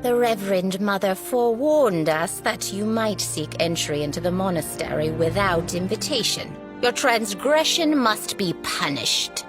The Reverend Mother forewarned us that you might seek entry into the monastery without invitation. Your transgression must be punished.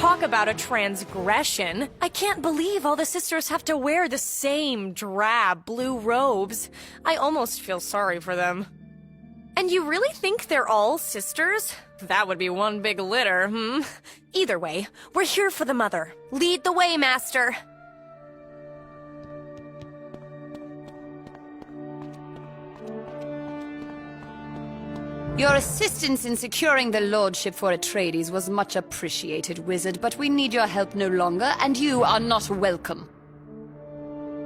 Talk about a transgression. I can't believe all the sisters have to wear the same drab blue robes. I almost feel sorry for them. And you really think they're all sisters? That would be one big litter, hmm? Either way, we're here for the Mother. Lead the way, Master. Your assistance in securing the lordship for Atreides was much appreciated, Wizard, but we need your help no longer, and you are not welcome.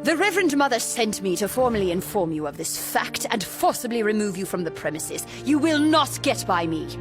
The Reverend Mother sent me to formally inform you of this fact and forcibly remove you from the premises. You will not get by me.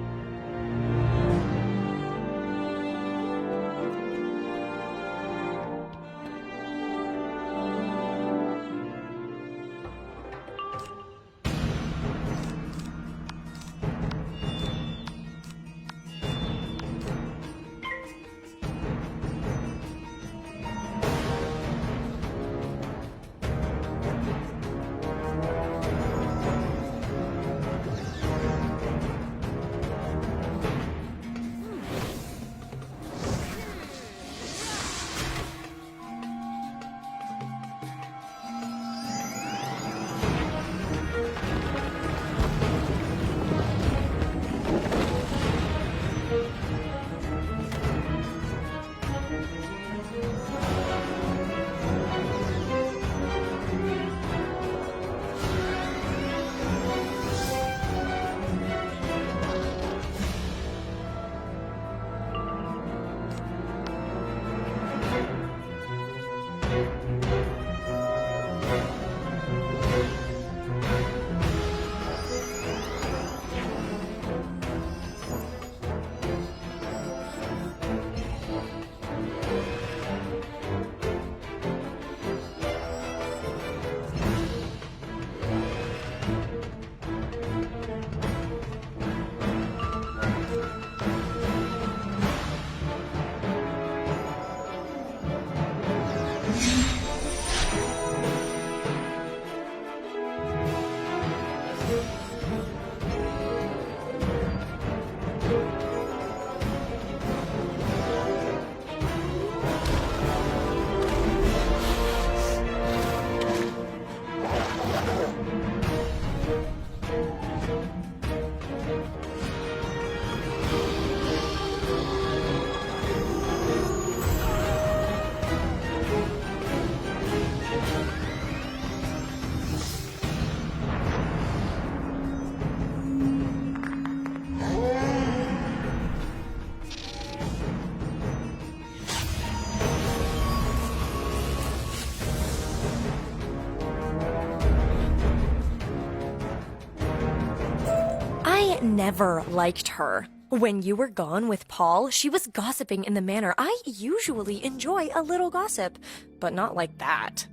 I never liked her. When you were gone with Paul, she was gossiping in the manner I usually enjoy a little gossip, but not like that.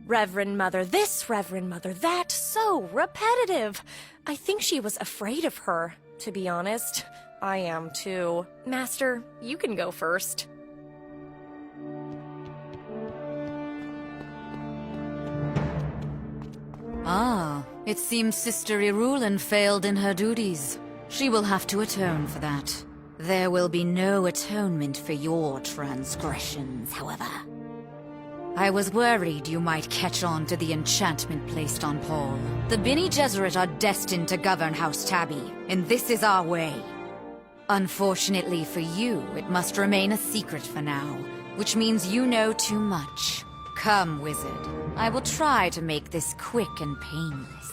Reverend Mother this, Reverend Mother that, so repetitive. I think she was afraid of her, to be honest. I am too. Master, you can go first. Ah, it seems Sister Irulan failed in her duties. She will have to atone for that. There will be no atonement for your transgressions, however. I was worried you might catch on to the enchantment placed on Paul. The Bene Gesserit are destined to govern House Tabbi, and this is our way. Unfortunately for you, it must remain a secret for now, which means you know too much. Come, wizard. I will try to make this quick and painless.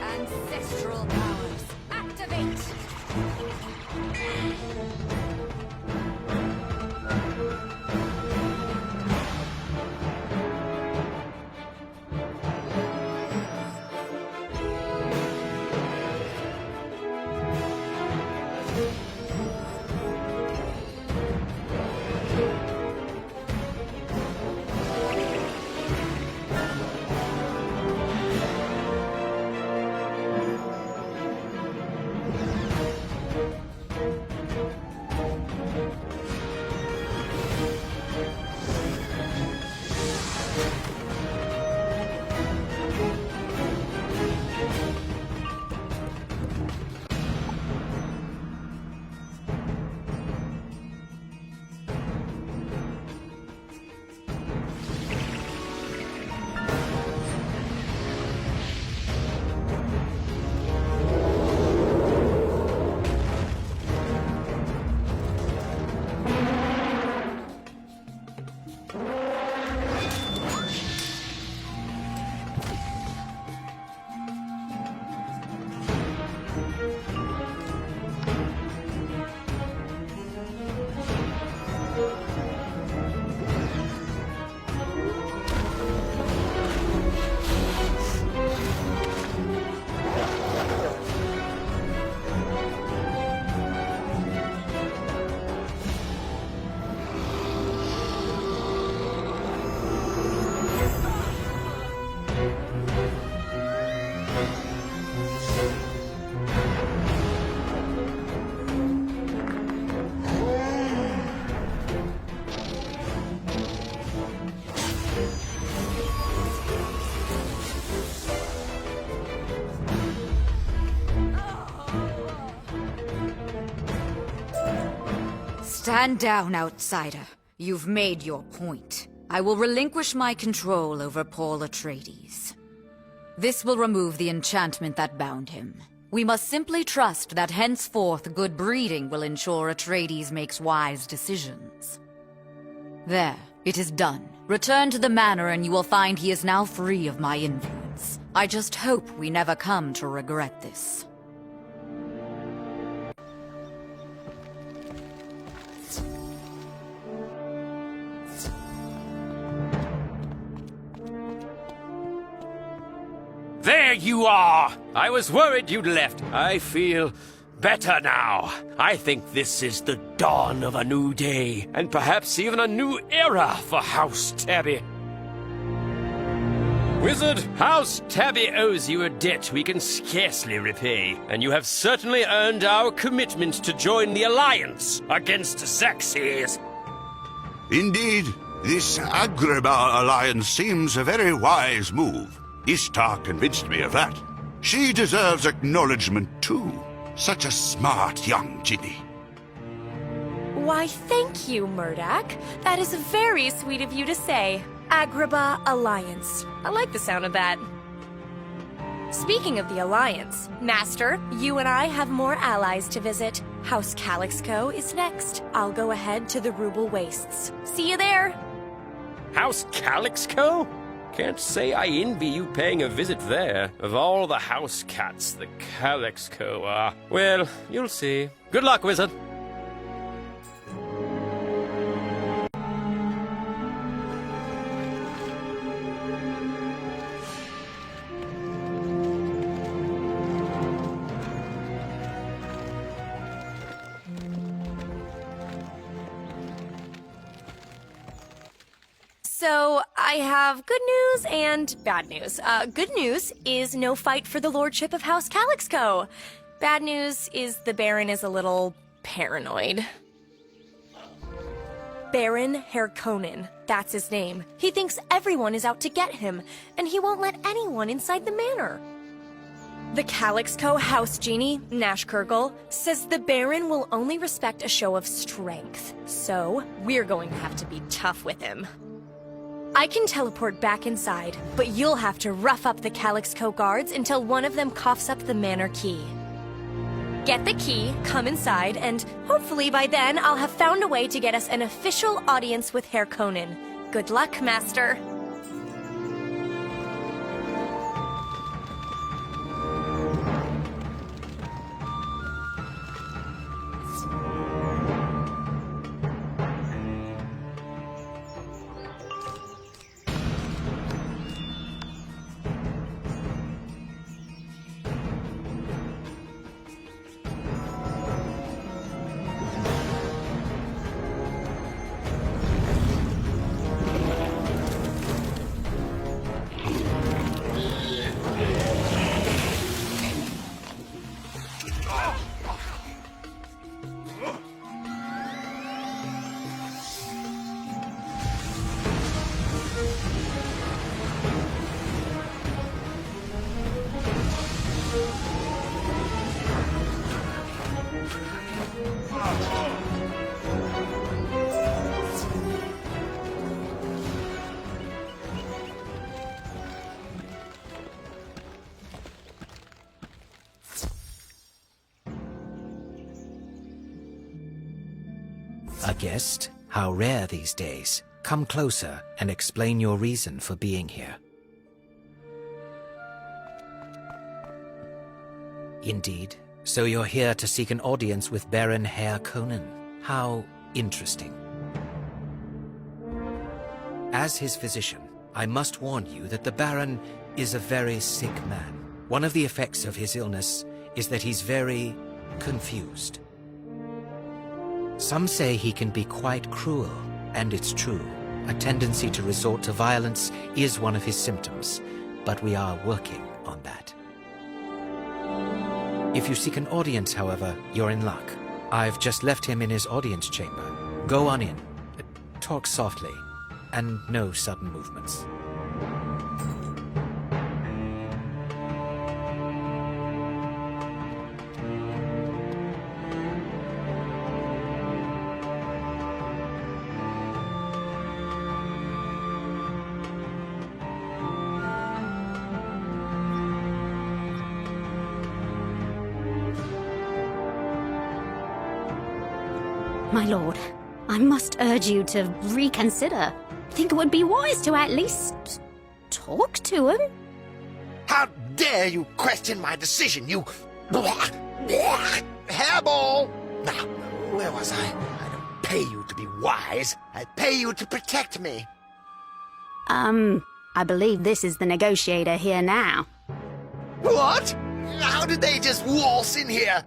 Ancestral powers, activate! Stand down, outsider. You've made your point. I will relinquish my control over Paul Atreides. This will remove the enchantment that bound him. We must simply trust that henceforth good breeding will ensure Atreides makes wise decisions. There, it is done. Return to the manor and you will find he is now free of my influence. I just hope we never come to regret this. there you are! I was worried you'd left. I feel better now. I think this is the dawn of a new day, and perhaps even a new era for House Tabbi. Wizard, House Tabbi owes you a debt we can scarcely repay, and you have certainly earned our commitment to join the alliance against Xerxes. Indeed, this Agrabah alliance seems a very wise move. Ishtar convinced me of that. She deserves acknowledgement too. Such a smart young ginny. Why, thank you, Murdoch. That is very sweet of you to say. Agrabah Alliance. I like the sound of that. Speaking of the Alliance, Master, you and I have more allies to visit. House Calixco is next. I'll go ahead to the Ruble Wastes. See you there! House Calixco? Can't say I envy you paying a visit there. Of all the House Qhats, the Calixco are... Well, you'll see. Good luck, Wizard. So, I have good news and bad news. Good news is no fight for the lordship of House Calixco. Bad news is the Baron is a little paranoid. Baron Harkonnen, that's his name. He thinks everyone is out to get him, and he won't let anyone inside the manor. The Calixco House Genie, Nashkurgle, says the Baron will only respect a show of strength, so we're going to have to be tough with him. I can teleport back inside, but you'll have to rough up the Calixco guards until one of them coughs up the manor key. Get the key, come inside, and hopefully by then I'll have found a way to get us an official audience with Harkonnen. Good luck, Master. A guest? How rare these days. Come closer and explain your reason for being here. Indeed. So you're here to seek an audience with Baron Harkonnen. How interesting. As his physician, I must warn you that the Baron is a very sick man. One of the effects of his illness is that he's very confused. Some say he can be quite cruel, and it's true. A tendency to resort to violence is one of his symptoms, but we are working on that. If you seek an audience, however, you're in luck. I've just left him in his audience chamber. Go on in. Talk softly, and no sudden movements. My lord, I must urge you to reconsider. I think it would be wise to at least talk to him. How dare you question my decision, you... hairball! Now, where was I? I don't pay you to be wise. I pay you to protect me. I believe this is the negotiator here now. What? How did they just waltz in here?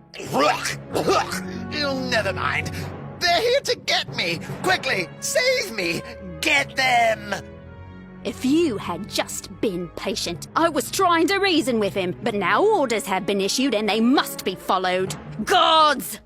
Never mind. They're here to get me. Quickly, save me. Get them. If you had just been patient. I was trying to reason with him, but now orders have been issued and they must be followed. Gods!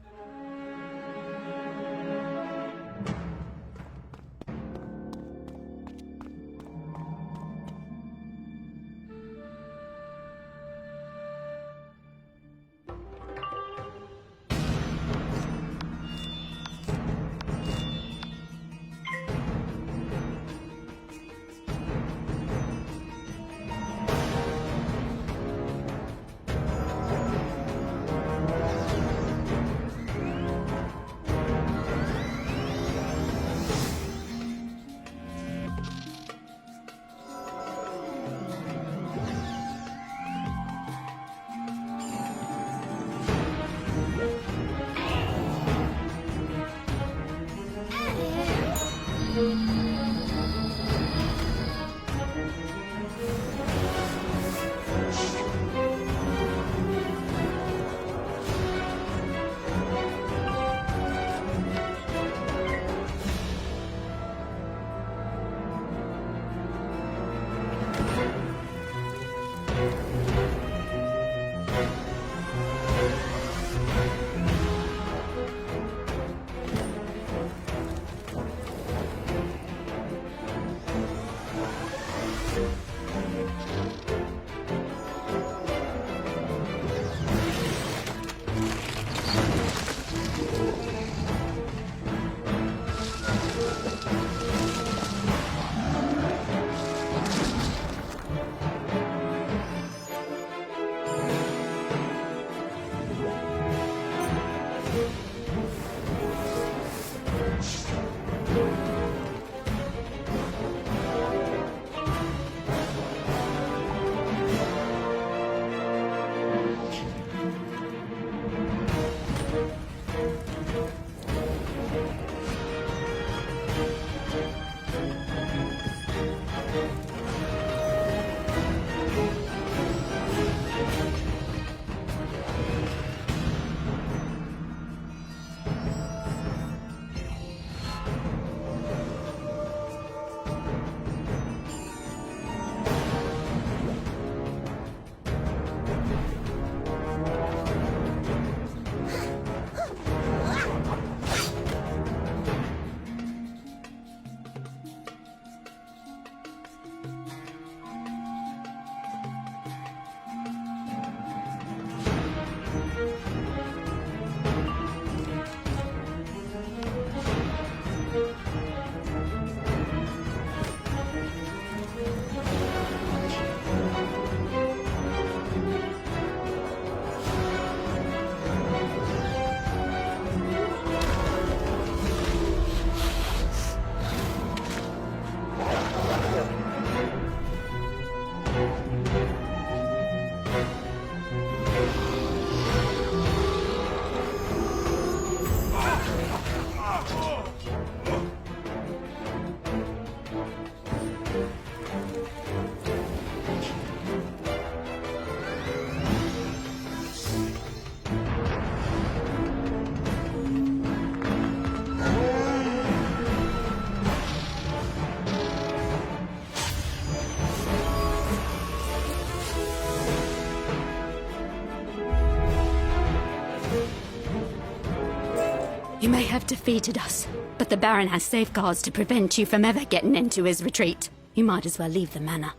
You may have defeated us, but the Baron has safeguards to prevent you from ever getting into his retreat. You might as well leave the manor.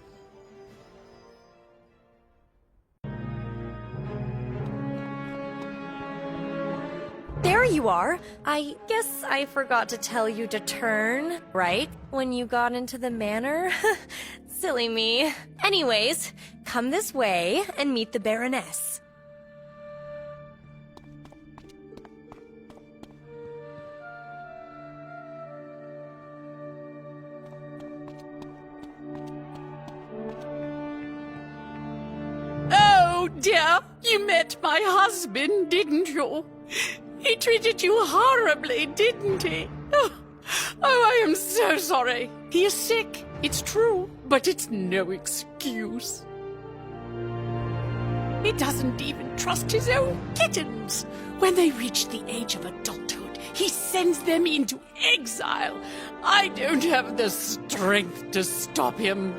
There you are. I guess I forgot to tell you to turn, right? When you got into the manor? Silly me. Anyways, come this way and meet the Baroness. Oh dear, you met my husband, didn't you? He treated you horribly, didn't he? Oh, I am so sorry. He is sick, it's true, but it's no excuse. He doesn't even trust his own kittens. When they reach the age of adulthood, he sends them into exile. I don't have the strength to stop him.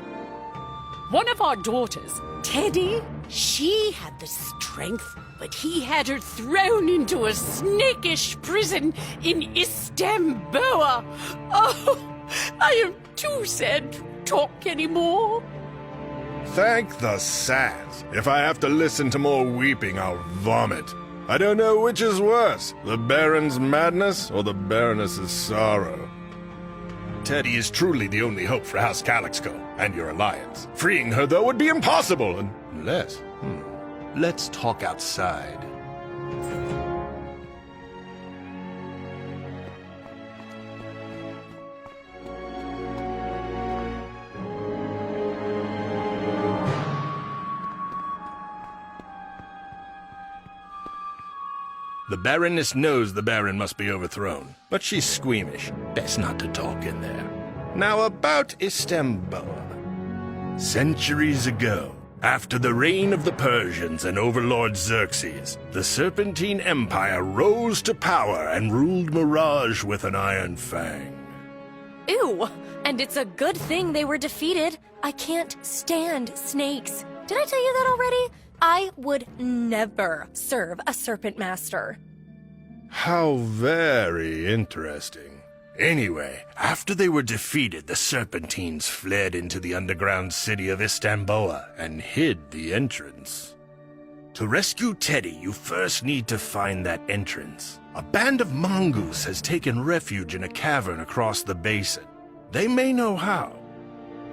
One of our daughters, Teddy, she had the strength, but he had her thrown into a snakish prison in Istanbul. Oh, I am too sad to talk anymore. Thank the sass. If I have to listen to more weeping, I'll vomit. I don't know which is worse, the Baron's madness or the Baroness's sorrow. Teddy is truly the only hope for House Calixco and your alliance. Freeing her, though, would be impossible unless... Let's talk outside. The Baroness knows the Baron must be overthrown, but she's squeamish. Best not to talk in there. Now about Istanbul. Centuries ago, after the reign of the Persians and overlord Xerxes, the Serpentine Empire rose to power and ruled Mirage with an iron fang. Ew! And it's a good thing they were defeated. I can't stand snakes. Did I tell you that already? I would never serve a serpent master. How very interesting. Anyway, after they were defeated, the Serpentines fled into the underground city of Istanbul and hid the entrance. To rescue Teddy, you first need to find that entrance. A band of mongoose has taken refuge in a cavern across the basin. They may know how.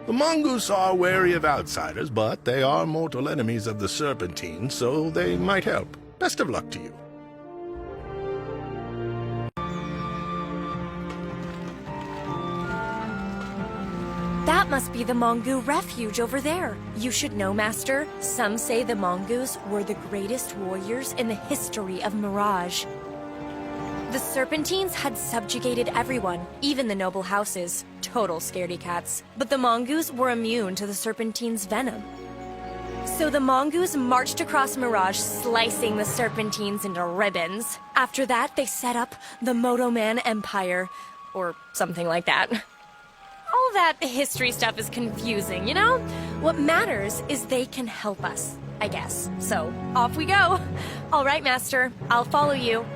The mongoose are wary of outsiders, but they are mortal enemies of the Serpentine, so they might help. Best of luck to you. That must be the Mongu refuge over there. You should know, Master. Some say the Mongoose were the greatest warriors in the history of Mirage. The Serpentines had subjugated everyone, even the noble houses. Total scaredy cats. But the Mongoose were immune to the Serpentines' venom. So the Mongoose marched across Mirage, slicing the Serpentines into ribbons. After that, they set up the Motoman Empire, or something like that. All that history stuff is confusing, you know? What matters is they can help us, I guess. So, off we go. All right, Master. I'll follow you.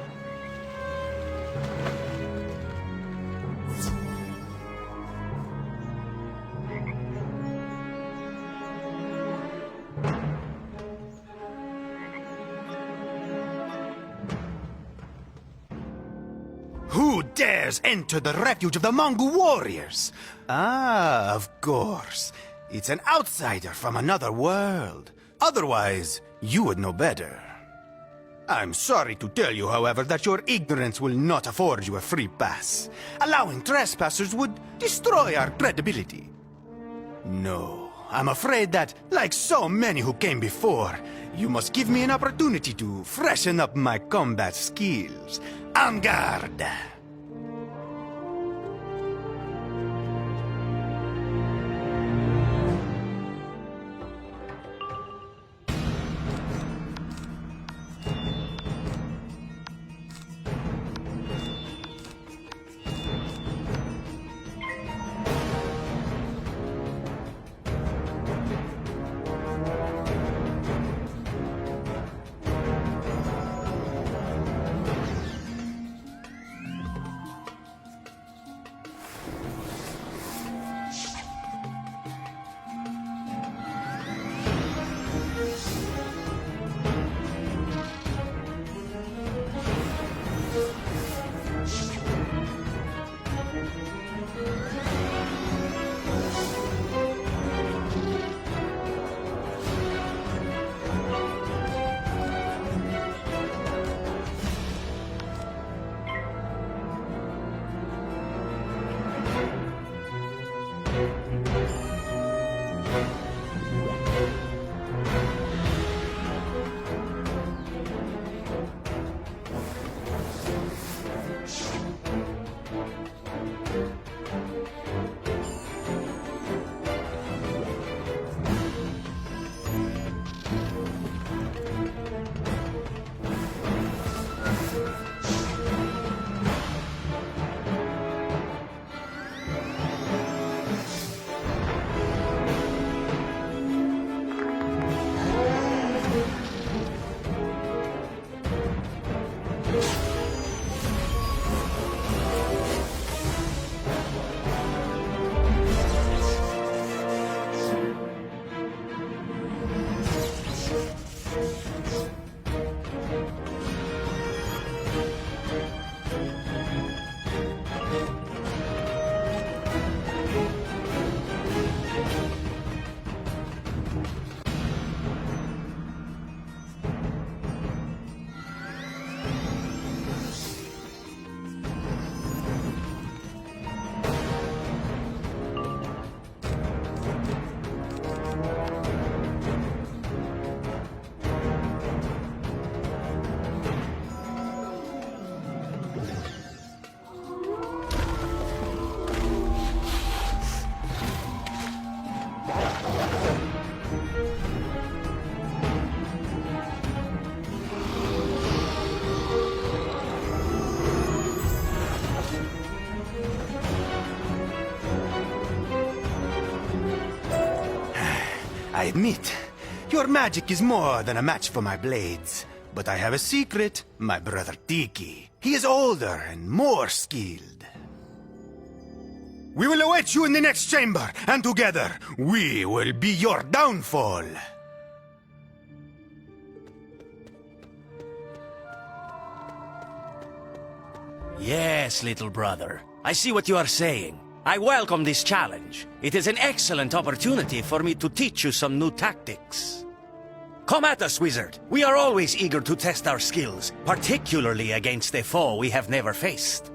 Who dares enter the refuge of the Mongol warriors? Ah, of course. It's an outsider from another world. Otherwise, you would know better. I'm sorry to tell you, however, that your ignorance will not afford you a free pass. Allowing trespassers would destroy our credibility. No, I'm afraid that, like so many who came before, you must give me an opportunity to freshen up my combat skills. En garde! I admit, your magic is more than a match for my blades. But I have a secret, my brother Tiki. He is older and more skilled. We will await you in the next chamber, and together, we will be your downfall. Yes, little brother. I see what you are saying. I welcome this challenge. It is an excellent opportunity for me to teach you some new tactics. Come at us, wizard. We are always eager to test our skills, particularly against a foe we have never faced.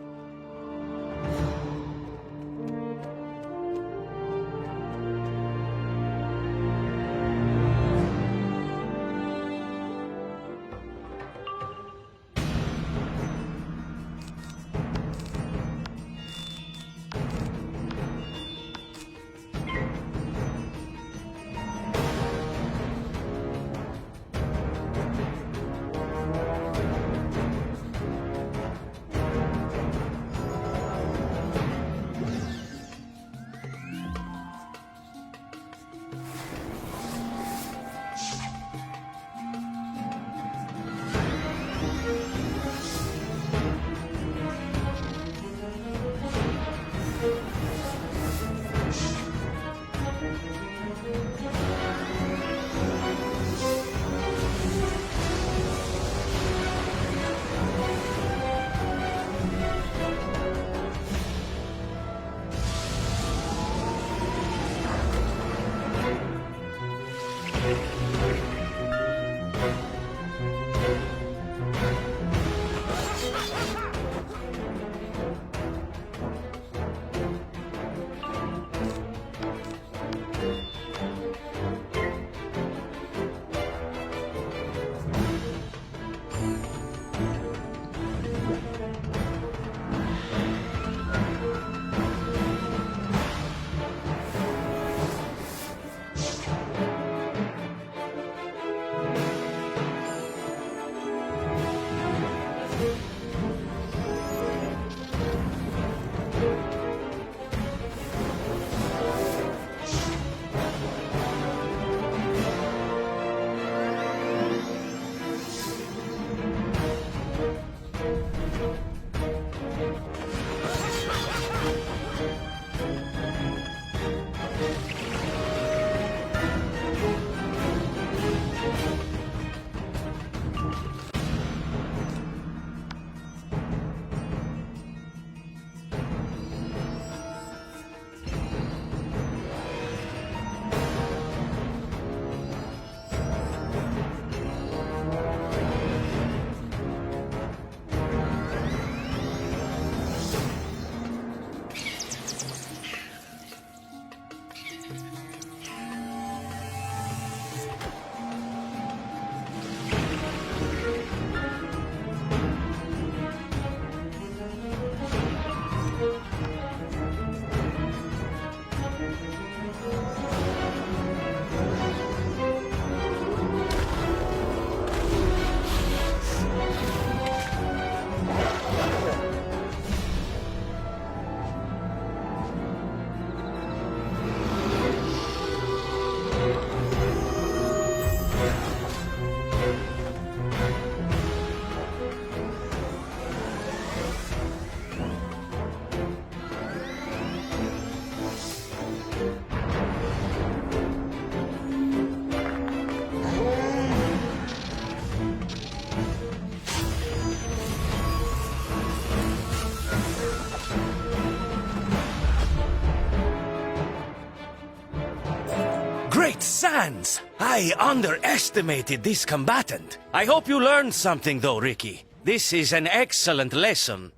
Sans! I underestimated this combatant. I hope you learned something though, Ricky. This is an excellent lesson.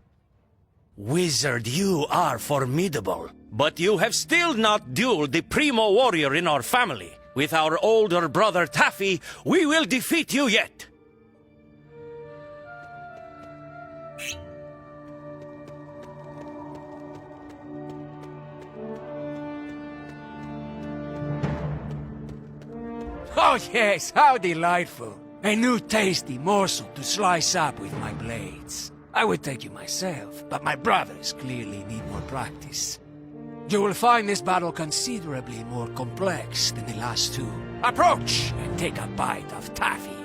Wizard, you are formidable. But you have still not dueled the primo warrior in our family. With our older brother Taffy, we will defeat you yet. Oh yes, how delightful. A new tasty morsel to slice up with my blades. I would take you myself, but my brothers clearly need more practice. You will find this battle considerably more complex than the last two. Approach and take a bite of taffy.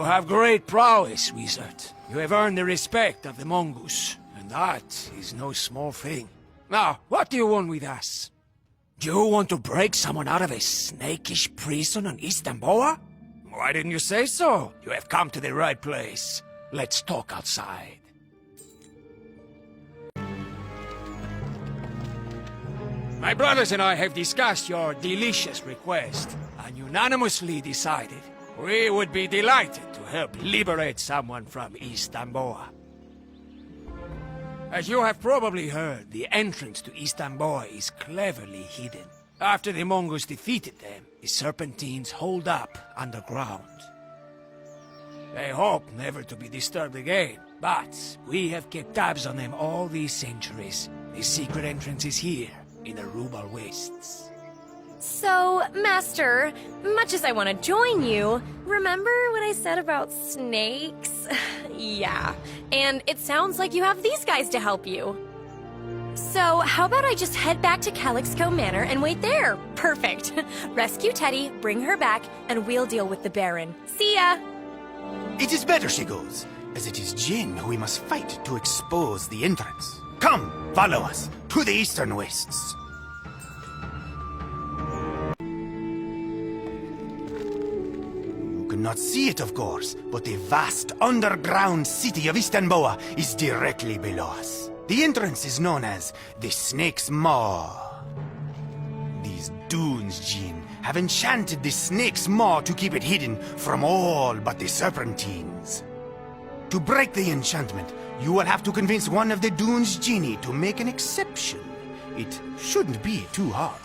have great prowess, wizard. You have earned the respect of the mongoose, and that is no small thing. Now, what do you want with us? Do you want to break someone out of a snakish prison on Istanbul? Why didn't you say so? You have come to the right place. Let's talk outside. My brothers and I have discussed your delicious request, and unanimously decided we would be delighted to help liberate someone from Istanbul. As you have probably heard, the entrance to Istanbul is cleverly hidden. After the Mongols defeated them, the Serpentines holed up underground. They hope never to be disturbed again, but we have kept tabs on them all these centuries. The secret entrance is here, in the Rubal Wastes. So, Master, much as I want to join you, remember what I said about snakes? Yeah, and it sounds like you have these guys to help you. So, how about I just head back to Calixco Manor and wait there? Perfect. Rescue Teddy, bring her back, and we'll deal with the Baron. See ya! It is better she goes, as it is Jin who we must fight to expose the entrance. Come, follow us, to the Eastern Wastes. You cannot see it, of course, but the vast underground city of Istanbul is directly below us. The entrance is known as the Snake's Maw. These dunes, Jin, have enchanted the Snake's Maw to keep it hidden from all but the Serpentines. To break the enchantment, you will have to convince one of the dune's genie to make an exception. It shouldn't be too hard.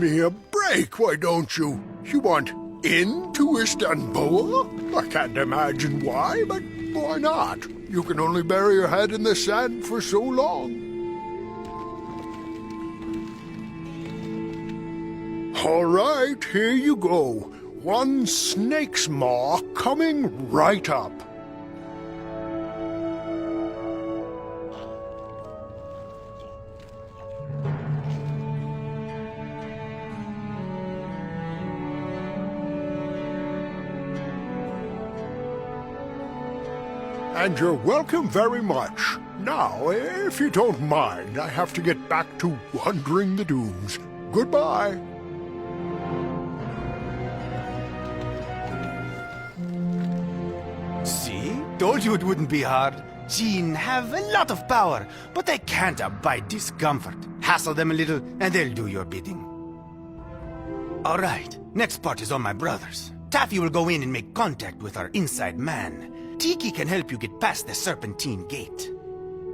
me a break, why don't you? You want into Istanbul? I can't imagine why, but why not? You can only bury your head in the sand for so long. All right, here you go. One snake's maw coming right up. And you're welcome very much. Now, if you don't mind, I have to get back to wandering the dunes. Goodbye. See? Told you it wouldn't be hard. Jinn have a lot of power, but they can't abide discomfort. Hassle them a little, and they'll do your bidding. All right, next part is on my brothers. Taffy will go in and make contact with our inside man. Tiki can help you get past the Serpentine Gate.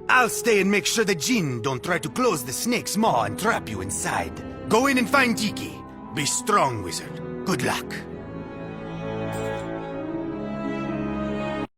I'll stay and make sure the Jinn don't try to close the snake's maw and trap you inside. Go in and find Tiki. Be strong, wizard. Good luck.